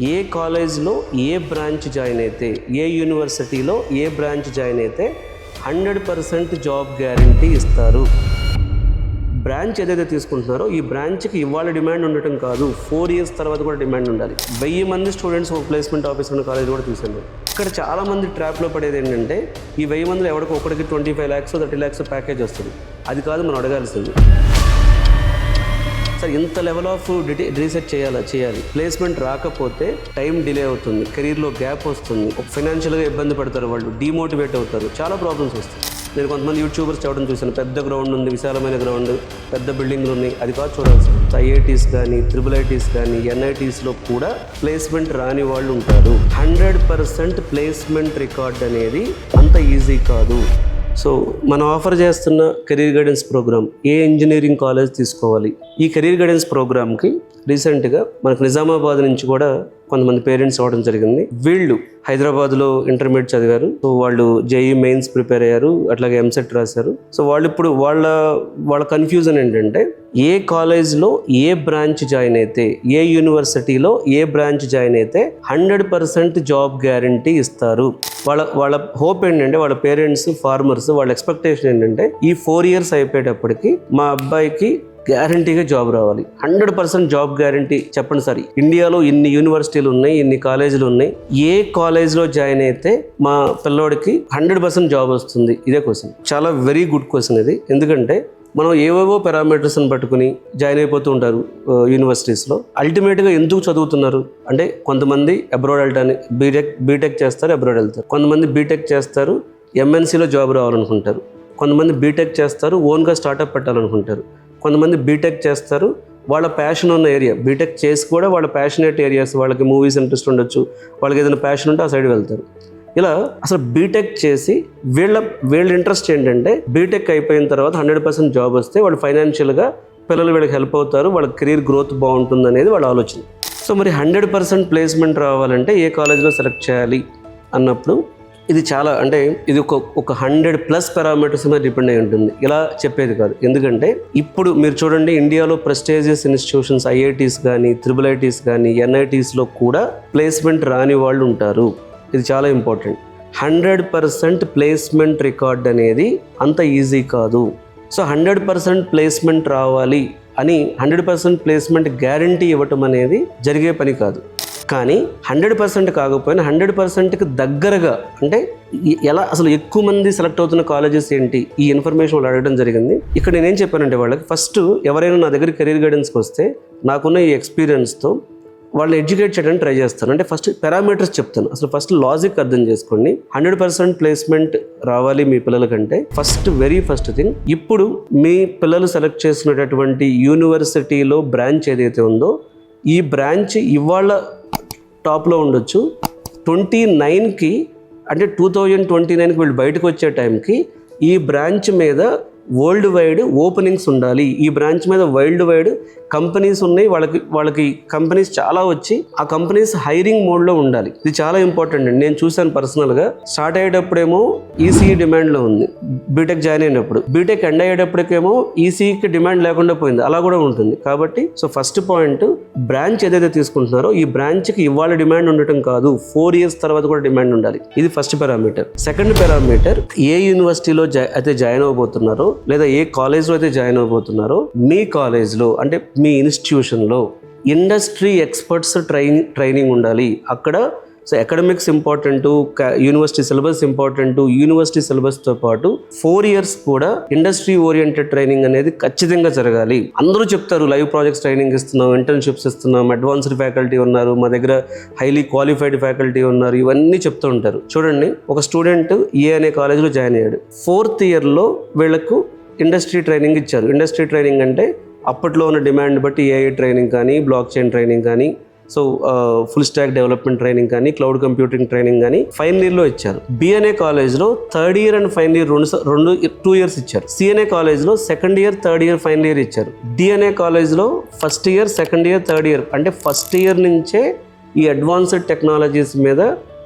ఏ కాలేజ్లో ఏ branch join అయితే, ఏ యూనివర్సిటీలో ఏ బ్రాంచ్ జాయిన్ అయితే 100% జాబ్ గ్యారంటీ ఇస్తారు. బ్రాంచ్ ఏదైతే తీసుకుంటున్నారో ఈ బ్రాంచ్కి ఇవాళ డిమాండ్ ఉండటం కాదు, 4 years తర్వాత కూడా డిమాండ్ ఉండాలి. 1000 మంది స్టూడెంట్స్ ఒక ప్లేస్మెంట్ ఆఫీసర్ ఉన్న కాలేజ్ కూడా చూసాను. ఇక్కడ చాలామంది ట్రాప్లో పడేది ఏంటంటే ఈ 1000 మందిలో ఎవరికి ఒకరికి 25 lakhs 30 lakhs ప్యాకేజ్ వస్తుంది. అది కాదు మనం అడగాల్సింది. సార్ ఇంత లెవెల్ ఆఫ్ రీసెర్చ్ చేయాలి. ప్లేస్మెంట్ రాకపోతే టైం డిలే అవుతుంది, కెరీర్లో గ్యాప్ వస్తుంది, ఫైనాన్షియల్గా ఇబ్బంది పడతారు, వాళ్ళు డిమోటివేట్ అవుతారు, చాలా ప్రాబ్లమ్స్ వస్తాయి. నేను కొంతమంది యూట్యూబర్స్ చెప్పడం చూశాను, పెద్ద గ్రౌండ్ ఉంది, విశాలమైన గ్రౌండ్, పెద్ద బిల్డింగ్లు ఉన్నాయి, అది కాదు చూడాల్సి. ఐఐటీస్ కానీ IIITs కానీ NITsలో కూడా ప్లేస్మెంట్ రాని వాళ్ళు ఉంటారు. 100% ప్లేస్మెంట్ రికార్డ్ అనేది అంత ఈజీ కాదు. సో మనం ఆఫర్ చేస్తున్న కెరీర్ గైడెన్స్ ప్రోగ్రామ్ ఏ ఇంజనీరింగ్ కాలేజ్ తీసుకోవాలి? ఈ కెరీర్ గైడెన్స్ ప్రోగ్రామ్కి రీసెంట్గా మనకు నిజామాబాద్ నుంచి కూడా కొంతమంది పేరెంట్స్ అవ్వడం జరిగింది. వీళ్ళు హైదరాబాద్లో ఇంటర్మీడియట్ చదివారు. సో వాళ్ళు JEE మెయిన్స్ ప్రిపేర్ అయ్యారు, అట్లాగే MSET రాశారు. సో వాళ్ళు ఇప్పుడు వాళ్ళ కన్ఫ్యూజన్ ఏంటంటే ఏ కాలేజ్లో ఏ బ్రాంచ్ జాయిన్ అయితే, ఏ యూనివర్సిటీలో ఏ బ్రాంచ్ జాయిన్ అయితే 100% జాబ్ గ్యారంటీ ఇస్తారు. వాళ్ళ హోప్ ఏంటంటే, వాళ్ళ పేరెంట్స్ ఫార్మర్స్, వాళ్ళ ఎక్స్పెక్టేషన్ ఏంటంటే ఈ 4 years అయిపోయేటప్పటికి మా అబ్బాయికి గ్యారంటీగా జాబ్ రావాలి, 100% జాబ్ గ్యారంటీ. చెప్పండి సార్, ఇండియాలో ఇన్ని యూనివర్సిటీలు ఉన్నాయి, ఇన్ని కాలేజీలు ఉన్నాయి, ఏ కాలేజ్లో జాయిన్ అయితే మా పిల్లోడికి 100% జాబ్ వస్తుంది? ఇదే క్వశ్చన్. చాలా వెరీ గుడ్ క్వశ్చన్ ఇది. ఎందుకంటే మనం ఏవేవో పారామీటర్స్ని పట్టుకుని జాయిన్ అయిపోతూ ఉంటారు యూనివర్సిటీస్లో. అల్టిమేట్గా ఎందుకు చదువుతున్నారు అంటే, కొంతమంది అబ్రాడ్ వెళ్ళడానికి బీటెక్ చేస్తారు, అబ్రాడ్ వెళ్తారు. కొంతమంది బీటెక్ చేస్తారు, MNCలో జాబ్ రావాలనుకుంటారు. కొంతమంది బీటెక్ చేస్తారు, ఓన్గా స్టార్టప్ పెట్టాలనుకుంటారు. కొంతమంది బీటెక్ చేస్తారు, వాళ్ళ ప్యాషన్ ఉన్న ఏరియా, బీటెక్ చేసి కూడా వాళ్ళ ప్యాషనేట్ ఏరియాస్, వాళ్ళకి మూవీస్ ఇంట్రెస్ట్ ఉండొచ్చు, వాళ్ళకి ఏదైనా ప్యాషన్ ఉంటే ఆ సైడ్ వెళ్తారు. ఇలా అసలు బీటెక్ చేసి వీళ్ళ ఇంట్రెస్ట్ ఏంటంటే బీటెక్ అయిపోయిన తర్వాత 100% జాబ్ వస్తే వాళ్ళు ఫైనాన్షియల్గా పిల్లలు వీళ్ళకి హెల్ప్ అవుతారు, వాళ్ళ కెరీర్ గ్రోత్ బాగుంటుంది అనేది వాళ్ళ ఆలోచన. సో మరి 100% ప్లేస్మెంట్ రావాలంటే ఏ కాలేజ్లో సెలెక్ట్ చేయాలి అన్నప్పుడు ఇది చాలా అంటే ఇది ఒక 100+ పారామీటర్స్ మీద డిపెండ్ అయి ఉంటుంది. ఇలా చెప్పేది కాదు. ఎందుకంటే ఇప్పుడు మీరు చూడండి, ఇండియాలో ప్రెస్టీజియస్ ఇన్స్టిట్యూషన్స్ IITs కానీ IIITs కానీ NITsలో కూడా ప్లేస్మెంట్ రాని వాళ్ళు ఉంటారు. ఇది చాలా ఇంపార్టెంట్. 100% ప్లేస్మెంట్ రికార్డ్ అనేది అంత ఈజీ కాదు. సో 100% ప్లేస్మెంట్ రావాలి అని 100% ప్లేస్మెంట్ గ్యారంటీ ఇవ్వటం అనేది జరిగే పని కాదు. కానీ 100% కాకపోయినా 100%కి దగ్గరగా, అంటే ఎలా అసలు ఎక్కువ మంది సెలెక్ట్ అవుతున్న కాలేజెస్ ఏంటి, ఈ ఇన్ఫర్మేషన్ వాళ్ళు అడగడం జరిగింది. ఇక్కడ నేనేం చెప్పానంటే, వాళ్ళకి ఫస్ట్ ఎవరైనా నా దగ్గర కెరీర్ గైడెన్స్కి వస్తే నాకున్న ఈ ఎక్స్పీరియన్స్తో వాళ్ళని ఎడ్యుకేట్ చేయడానికి ట్రై చేస్తాను. అంటే ఫస్ట్ పారామీటర్స్ చెప్తాను. అసలు ఫస్ట్ లాజిక్ అర్థం చేసుకోండి. 100% ప్లేస్మెంట్ రావాలి మీ పిల్లలకంటే వెరీ ఫస్ట్ థింగ్, ఇప్పుడు మీ పిల్లలు సెలెక్ట్ చేసుకునేటటువంటి యూనివర్సిటీలో బ్రాంచ్ ఏదైతే ఉందో ఈ బ్రాంచ్ ఇవాళ టాప్లో ఉండొచ్చు. 29కి అంటే 2029కి వీళ్ళు బయటకు వచ్చే టైంకి ఈ బ్రాంచ్ మీద వరల్డ్ వైడ్ ఓపెనింగ్స్ ఉండాలి. ఈ బ్రాంచ్ మీద వరల్డ్ వైడ్ కంపెనీస్ ఉన్నాయి, వాళ్ళకి కంపెనీస్ చాలా వచ్చి ఆ కంపెనీస్ హైరింగ్ మోడ్లో ఉండాలి. ఇది చాలా ఇంపార్టెంట్ అండి. నేను చూశాను పర్సనల్గా. స్టార్ట్ అయ్యేటప్పుడేమో ECE డిమాండ్లో ఉంది, బీటెక్ జాయిన్ అయినప్పుడు. బీటెక్ ఎండ్ అయ్యేటప్పటికేమో ECEకి డిమాండ్ లేకుండా పోయింది. అలా కూడా ఉంటుంది. కాబట్టి సో ఫస్ట్ పాయింట్, బ్రాంచ్ ఏదైతే తీసుకుంటున్నారో ఈ బ్రాంచ్కి ఇవాళ డిమాండ్ ఉండటం కాదు, 4 years తర్వాత కూడా డిమాండ్ ఉండాలి. ఇది ఫస్ట్ పారామీటర్. సెకండ్ పారామీటర్, ఏ యూనివర్సిటీలో అయితే జాయిన్ అవబోతున్నారో లేదా ఏ కాలేజ్లో అయితే జాయిన్ అవబోతున్నారో మీ కాలేజ్లో అంటే మీ ఇన్స్టిట్యూషన్లో ఇండస్ట్రీ ఎక్స్పర్ట్స్ ట్రైనింగ్ ఉండాలి. అక్కడ so academics important, university syllabus important. University సిలబస్తో పాటు 4 years కూడా ఇండస్ట్రీ ఓరియంటెడ్ ట్రైనింగ్ అనేది ఖచ్చితంగా జరగాలి. అందరూ చెప్తారు లైవ్ ప్రాజెక్ట్స్ ట్రైనింగ్ ఇస్తున్నాం, ఇంటర్న్షిప్స్ ఇస్తున్నాం, అడ్వాన్స్డ్ ఫ్యాకల్టీ ఉన్నారు, మా దగ్గర హైలీ క్వాలిఫైడ్ ఫ్యాకల్టీ ఉన్నారు, ఇవన్నీ చెప్తూ ఉంటారు. చూడండి, ఒక స్టూడెంట్ అనే కాలేజ్లో జాయిన్ అయ్యాడు. 4th yearలో వీళ్ళకు ఇండస్ట్రీ ట్రైనింగ్ ఇచ్చారు. ఇండస్ట్రీ ట్రైనింగ్ అంటే అప్పట్లో ఉన్న డిమాండ్ బట్టి AI ట్రైనింగ్ కానీ, బ్లాక్ చైన్ ట్రైనింగ్ కానీ, so full stack development training కానీ, క్లౌడ్ కంప్యూటింగ్ ట్రైనింగ్ కానీ ఫైనల్ ఇయర్లో ఇచ్చారు. BNA కాలేజ్లో 3rd year and final year 2 years ఇచ్చారు. CNA కాలేజ్లో 2nd year 3rd year final year ఇచ్చారు. DNA కాలేజ్లో 1st year 2nd year 3rd year, అంటే ఫస్ట్ ఇయర్ నుంచే ఈ అడ్వాన్స్డ్ టెక్నాలజీస్ మీద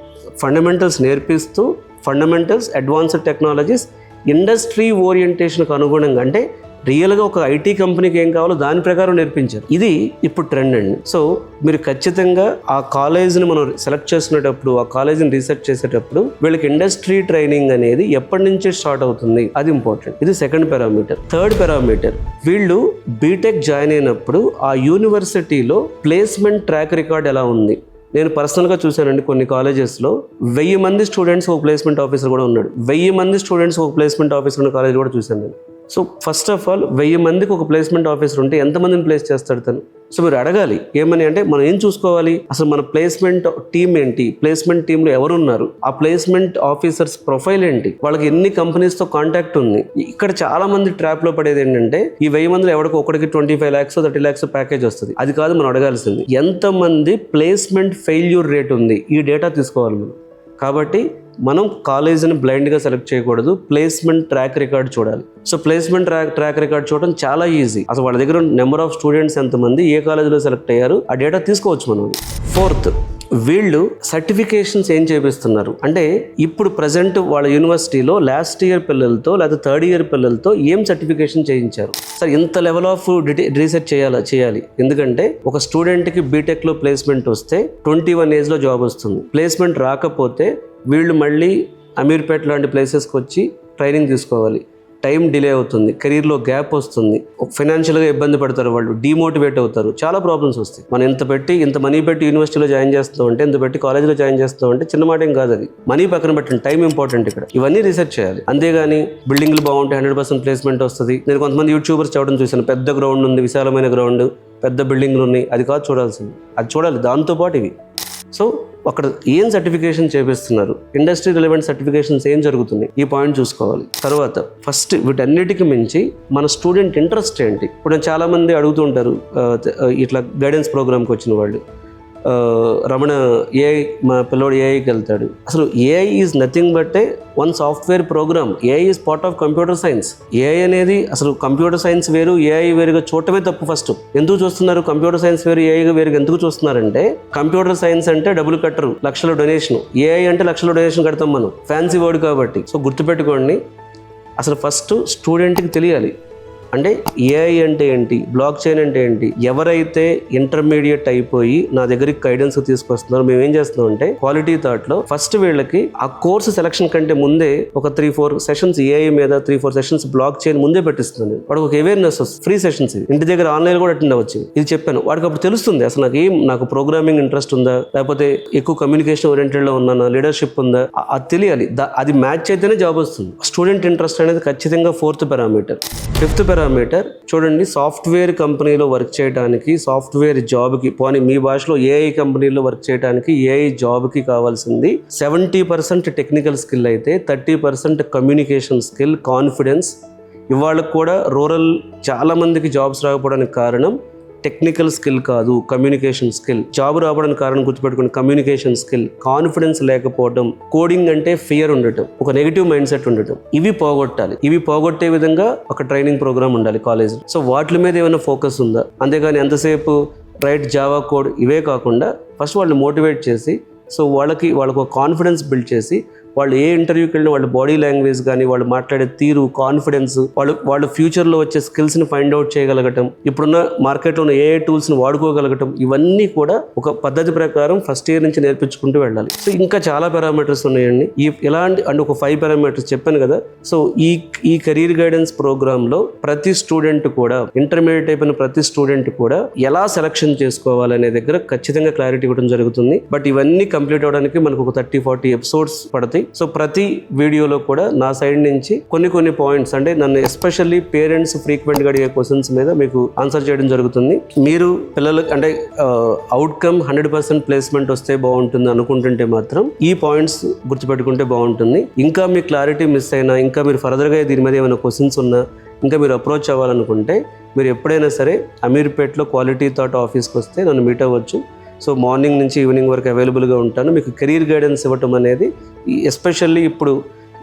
ఫండమెంటల్స్ నేర్పిస్తూ, అడ్వాన్స్డ్ టెక్నాలజీస్ ఇండస్ట్రీ ఓరియంటేషన్కి అనుగుణంగా, అంటే రియల్గా ఒక ఐటీ కంపెనీకి ఏం కావాలో దాని ప్రకారం నేర్పించారు. ఇది ఇప్పుడు ట్రెండ్ అండి. సో మీరు ఖచ్చితంగా ఆ కాలేజ్ని మనం సెలెక్ట్ చేసుకునేటప్పుడు, ఆ కాలేజ్ని రీసెర్చ్ చేసేటప్పుడు వీళ్ళకి ఇండస్ట్రీ ట్రైనింగ్ అనేది ఎప్పటి నుంచి స్టార్ట్ అవుతుంది, అది ఇంపార్టెంట్. ఇది సెకండ్ పారామీటర్. థర్డ్ పారామీటర్, వీళ్ళు బీటెక్ జాయిన్ అయినప్పుడు ఆ యూనివర్సిటీలో ప్లేస్మెంట్ ట్రాక్ రికార్డ్ ఎలా ఉంది. నేను పర్సనల్గా చూశానండి, కొన్ని కాలేజెస్లో 1000 మంది స్టూడెంట్స్ ఒక ప్లేస్మెంట్ ఆఫీసర్ కూడా ఉన్నాడు. 1000 మంది స్టూడెంట్స్ ఒక ప్లేస్మెంట్ ఆఫీసర్ ఉన్న కాలేజ్ కూడా చూశాను నేను. సో ఫస్ట్ ఆఫ్ ఆల్ 1000 మందికి ఒక ప్లేస్మెంట్ ఆఫీసర్ ఉంటే ఎంతమందిని ప్లేస్ చేస్తాడు తను? సో మీరు అడగాలి ఏమని అంటే, మనం ఏం చూసుకోవాలి, అసలు మన ప్లేస్మెంట్ టీమ్ ఏంటి, ప్లేస్మెంట్ టీంలో ఎవరు ఉన్నారు, ఆ ప్లేస్మెంట్ ఆఫీసర్స్ ప్రొఫైల్ ఏంటి, వాళ్ళకి ఎన్ని కంపెనీస్తో కాంటాక్ట్ ఉంది. ఇక్కడ చాలా మంది ట్రాప్లో పడేది ఏంటంటే, ఈ 1000 మందిలో ఎవరికి ఒకటికి 25 lakhs 30 lakhs ప్యాకేజ్ వస్తుంది. అది కాదు మనం అడగాల్సింది, ఎంతమంది ప్లేస్మెంట్ ఫెయిల్యూర్ రేట్ ఉంది, ఈ డేటా తీసుకోవాలి మనం. కాబట్టి మనం కాలేజీని బ్లైండ్గా సెలెక్ట్ చేయకూడదు, ప్లేస్మెంట్ ట్రాక్ రికార్డ్ చూడాలి. సో ప్లేస్మెంట్ ట్రాక్ రికార్డ్ చూడడం చాలా ఈజీ. అసలు వాళ్ళ దగ్గర నెంబర్ ఆఫ్ స్టూడెంట్స్ ఎంతమంది, ఏ కాలేజీలో సెలెక్ట్ అయ్యారు, ఆ డేటా తీసుకోవచ్చు మనం. ఫోర్త్, వీళ్ళు సర్టిఫికేషన్స్ ఏం చేపిస్తున్నారు అంటే, ఇప్పుడు ప్రజెంట్ వాళ్ళ యూనివర్సిటీలో లాస్ట్ ఇయర్ పిల్లలతో లేదా థర్డ్ ఇయర్ పిల్లలతో ఏం సర్టిఫికేషన్ చేయించారు. సార్ ఇంత లెవెల్ ఆఫ్ రీసెర్చ్ చేయాలి. ఎందుకంటే ఒక స్టూడెంట్కి బీటెక్లో ప్లేస్మెంట్ వస్తే 21 ఏజ్లో జాబ్ వస్తుంది. ప్లేస్మెంట్ రాకపోతే వీళ్ళు మళ్ళీ అమీర్పేట్ లాంటి ప్లేసెస్కి వచ్చి ట్రైనింగ్ తీసుకోవాలి. టైం డిలే అవుతుంది, కెరీర్లో గ్యాప్ వస్తుంది, ఫైనాన్షియల్గా ఇబ్బంది పడతారు, వాళ్ళు డిమోటివేట్ అవుతారు, చాలా ప్రాబ్లమ్స్ వస్తాయి. మనం ఇంత మనీ పెట్టి యూనివర్సిటీలో జాయిన్ చేస్తాం అంటే, ఇంత పెట్టి కాలేజీలో జాయిన్ చేస్తాం అంటే చిన్న మాట ఏం కాదు. అది మనీ పక్కన పెట్టండి, టైం ఇంపార్టెంట్ ఇక్కడ. ఇవన్నీ రీసెర్చ్ చేయాలి. అంతేగాని బిల్డింగ్లు బాగుంటే 100% ప్లేస్మెంట్ వస్తుంది. నేను కొంతమంది యూట్యూబర్స్ చెప్పడం చూశాను, పెద్ద గ్రౌండ్ ఉంది, విశాలమైన గ్రౌండ్, పెద్ద బిల్డింగ్లు ఉన్నాయి, అది కాదు చూడాల్సింది. అది చూడాలి దాంతోపాటు ఇవి. సో అక్కడ ఏం సర్టిఫికేషన్ చేపిస్తున్నారు, ఇండస్ట్రీ రిలవెంట్ సర్టిఫికేషన్స్ ఏం జరుగుతున్నాయి, ఈ పాయింట్ చూసుకోవాలి. తర్వాత ఫస్ట్ వీటన్నిటికి మించి మన స్టూడెంట్ ఇంట్రెస్ట్ ఏంటి. ఇప్పుడు చాలా మంది అడుగుతూ ఉంటారు, ఇట్లా గైడెన్స్ ప్రోగ్రామ్కి వచ్చిన వాళ్ళు, రమణ ఏఐ, మా పిల్లోడు ఏఐకి వెళ్తాడు. అసలు AI is nothing but one software program. AI is part of computer science. AI అనేది అసలు కంప్యూటర్ సైన్స్ వేరు, ఏఐ వేరుగా చూడటమే తప్పు. ఫస్ట్ ఎందుకు చూస్తున్నారు కంప్యూటర్ సైన్స్ వేరు, ఏఐ వేరుగా ఎందుకు చూస్తున్నారంటే, కంప్యూటర్ సైన్స్ అంటే డబ్బులు కట్టరు, లక్షల డొనేషన్. ఏఐ అంటే లక్షల డొనేషన్ కడతాం మనం, ఫ్యాన్సీ వర్డ్ కాబట్టి. సో గుర్తుపెట్టుకోండి, అసలు ఫస్ట్ స్టూడెంట్కి తెలియాలి అంటే ఏఐ అంటే ఏంటి, బ్లాక్ చైన్ అంటే ఏంటి. ఎవరైతే ఇంటర్మీడియట్ అయిపోయి నా దగ్గరికి గైడెన్స్ తీసుకొస్తున్నారో మేము ఏం చేస్తున్నాం అంటే, క్వాలిటీ థాట్లో ఫస్ట్ వీళ్ళకి ఆ కోర్సు సెలక్షన్ కంటే ముందే ఒక 3-4 సెషన్స్ ఏఐ మీద, 3-4 సెషన్స్ బ్లాక్ చైన్ ముందే పెట్టిస్తున్నాను. వాడికి ఒక అవేర్నెస్ వస్తుంది. ఫ్రీ సెషన్స్, ఇంటి దగ్గర ఆన్లైన్ కూడా అటెండ్ అవ్వచ్చు. ఇది చెప్పాను వాడికి, అప్పుడు తెలుస్తుంది అసలు నాకు ప్రోగ్రామింగ్ ఇంట్రెస్ట్ ఉందా, లేకపోతే ఎక్కువ కమ్యూనికేషన్ ఓరియంటెడ్లో ఉన్నానా, లీడర్షిప్ ఉందా, అది తెలియాలి. అది మ్యాచ్ అయితేనే జాబ్ వస్తుంది. స్టూడెంట్ ఇంట్రెస్ట్ అనేది ఖచ్చితంగా 4th పారామీటర్. 5th పారామీటర్ చూడండి, సాఫ్ట్వేర్ కంపెనీలో వర్క్ చేయడానికి, సాఫ్ట్వేర్ జాబ్కి, పోనీ మీ భాషలో ఏఐ కంపెనీలో వర్క్ చేయడానికి, ఏఐ జాబ్కి కావాల్సింది 70% టెక్నికల్ స్కిల్ అయితే 30% కమ్యూనికేషన్ స్కిల్, కాన్ఫిడెన్స్. ఇవాళ కూడా రూరల్ చాలా మందికి జాబ్స్ రాకపోవడానికి కారణం టెక్నికల్ స్కిల్ కాదు, కమ్యూనికేషన్ స్కిల్. జాబ్ రావడానికి కారణం గుర్తుపెట్టుకుని, కమ్యూనికేషన్ స్కిల్, కాన్ఫిడెన్స్ లేకపోవడం, కోడింగ్ అంటే ఫియర్ ఉండటం, ఒక నెగిటివ్ మైండ్ సెట్ ఉండటం. ఇవి పోగొట్టాలి. ఇవి పోగొట్టే విధంగా ఒక ట్రైనింగ్ ప్రోగ్రామ్ ఉండాలి కాలేజ్. సో వాటి మీద ఏమైనా ఫోకస్ ఉందా, అంతేగాని ఎంతసేపు రైట్ జావా కోడ్ ఇవే కాకుండా ఫస్ట్ వాళ్ళని మోటివేట్ చేసి, సో వాళ్ళకు ఒక కాన్ఫిడెన్స్ బిల్డ్ చేసి, వాళ్ళు ఏ ఇంటర్వ్యూకి వెళ్ళిన వాళ్ళ బాడీ లాంగ్వేజ్ కానీ, వాళ్ళు మాట్లాడే తీరు, కాన్ఫిడెన్స్, వాళ్ళు ఫ్యూచర్లో వచ్చే స్కిల్స్ని ఫైండ్ అవుట్ చేయగలగటం, ఇప్పుడున్న మార్కెట్లో ఉన్న ఏఐ టూల్స్ని వాడుకోగలగటం, ఇవన్నీ కూడా ఒక పద్ధతి ప్రకారం ఫస్ట్ ఇయర్ నుంచి నేర్పించుకుంటూ వెళ్ళాలి. సో ఇంకా చాలా పారామీటర్స్ ఉన్నాయండి. ఎలాంటి అంటే ఒక 5 పారామీటర్స్ చెప్పాను కదా. సో ఈ కెరీర్ గైడెన్స్ ప్రోగ్రాంలో ప్రతి స్టూడెంట్ కూడా, ఇంటర్మీడియట్ అయిపోయిన ప్రతి స్టూడెంట్ కూడా ఎలా సెలక్షన్ చేసుకోవాలనే దగ్గర ఖచ్చితంగా క్లారిటీ ఇవ్వడం జరుగుతుంది. బట్ ఇవన్నీ కంప్లీట్ అవడానికి మనకు ఒక 30-40 ఎపిసోడ్స్ పడతాయి. సో ప్రతి వీడియోలో కూడా నా సైడ్ నుంచి కొన్ని పాయింట్స్, అంటే నన్ను ఎస్పెషల్లీ పేరెంట్స్ ఫ్రీక్వెంట్గా అడిగే క్వశ్చన్స్ మీద మీకు ఆన్సర్ చేయడం జరుగుతుంది. మీరు పిల్లలకు అంటే అవుట్కమ్ 100% ప్లేస్మెంట్ వస్తే బాగుంటుంది అనుకుంటుంటే మాత్రం ఈ పాయింట్స్ గుర్తుపెట్టుకుంటే బాగుంటుంది. ఇంకా మీ క్లారిటీ మిస్ అయినా, ఇంకా మీరు ఫర్దర్గా దీని మీద ఏమైనా క్వశ్చన్స్ ఉన్నా, ఇంకా మీరు అప్రోచ్ అవ్వాలనుకుంటే, మీరు ఎప్పుడైనా సరే అమీర్పేట్లో క్వాలిటీ థాట్ ఆఫీస్కి వస్తే నన్ను మీట్ అవ్వచ్చు. సో మార్నింగ్ నుంచి ఈవినింగ్ వరకు అవైలబుల్గా ఉంటాను. మీకు కెరీర్ గైడెన్స్ ఇవ్వటం అనేది, ఎస్పెషల్లీ ఇప్పుడు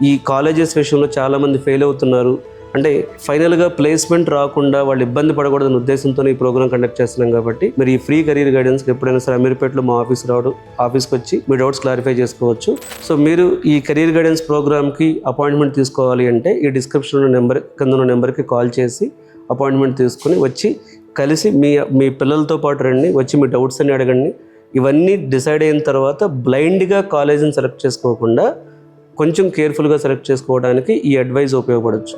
ఈ కాలేజెస్ విషయంలో చాలామంది ఫెయిల్ అవుతున్నారు. అంటే ఫైనల్గా ప్లేస్మెంట్ రాకుండా వాళ్ళు ఇబ్బంది పడకూడదనే ఉద్దేశంతో ఈ ప్రోగ్రామ్ కండక్ట్ చేస్తున్నాం. కాబట్టి మీరు ఈ ఫ్రీ కెరీర్ గైడెన్స్కి ఎప్పుడైనా సరే అమీర్పేట్లో మా ఆఫీస్కి వచ్చి మీ డౌట్స్ క్లారిఫై చేసుకోవచ్చు. సో మీరు ఈ కెరీర్ గైడెన్స్ ప్రోగ్రామ్కి అపాయింట్మెంట్ తీసుకోవాలి అంటే ఈ డిస్క్రిప్షన్లో కింద నెంబర్కి కాల్ చేసి అపాయింట్మెంట్ తీసుకుని వచ్చి కలిసి మీ పిల్లలతో పాటు రండి, వచ్చి మీ డౌట్స్ అన్ని అడగండి. ఇవన్నీ డిసైడ్ అయిన తర్వాత బ్లైండ్గా కాలేజీని సెలెక్ట్ చేసుకోకుండా కొంచెం కేర్ఫుల్గా సెలెక్ట్ చేసుకోవడానికి ఈ అడ్వైజ్ ఉపయోగపడవచ్చు.